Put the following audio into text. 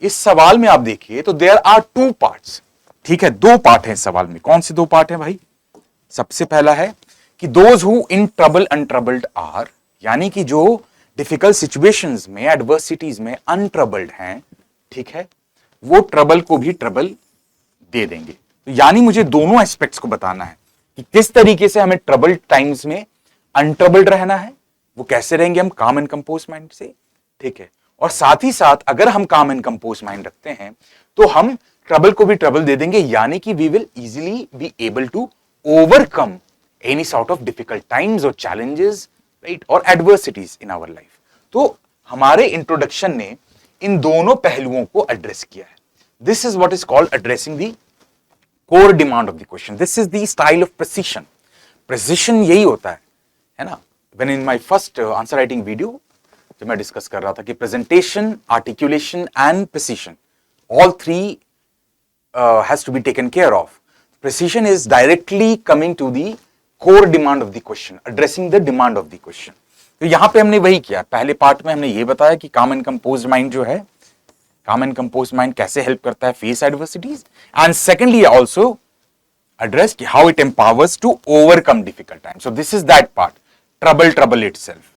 इस सवाल में आप देखिए तो देयर आर टू पार्ट्स, ठीक है, दो पार्ट हैं इस सवाल में। कौन से दो पार्ट हैं भाई? सबसे पहला है कि those who in trouble untroubled are, यानी कि जो डिफिकल्ट सिचुएशंस में, एडवर्सिटीज में अनट्रबल्ड हैं, ठीक है, वो ट्रबल को भी ट्रबल दे देंगे। तो यानी मुझे दोनों एस्पेक्ट्स को बताना है कि किस तरीके से हमें ट्रबल टाइम्स में अनट्रबल्ड रहना है, वो कैसे रहेंगे हम काम एंड कंपोज माइंड से, ठीक है, और साथ ही साथ अगर हम काम एंड कंपोज माइंड रखते हैं तो हम ट्रबल को भी ट्रबल दे देंगे, यानी कि we will easily be able to overcome any sort of difficult times और चैलेंजेस, राइट, और एडवर्सिटीज इन आवर लाइफ। तो हमारे इंट्रोडक्शन ने इन दोनों पहलुओं को एड्रेस किया है। This is what is called addressing the core demand of the question. This is the style of precision. Precision यही होता है ना। When in my first answer writing video जब मैं डिस्कस कर रहा था कि presentation, articulation and precision, all three has to be taken care of. Precision is directly coming to the core demand of the question, addressing the demand of the question. तो यहां पे हमने वही किया। पहले पार्ट में हमने ये बताया कि काम एंड कंपोज माइंड जो है, काम एंड कंपोज माइंड कैसे हेल्प करता है face adversities, and secondly also addressed how it empowers to overcome difficult times. So this is that part, trouble itself.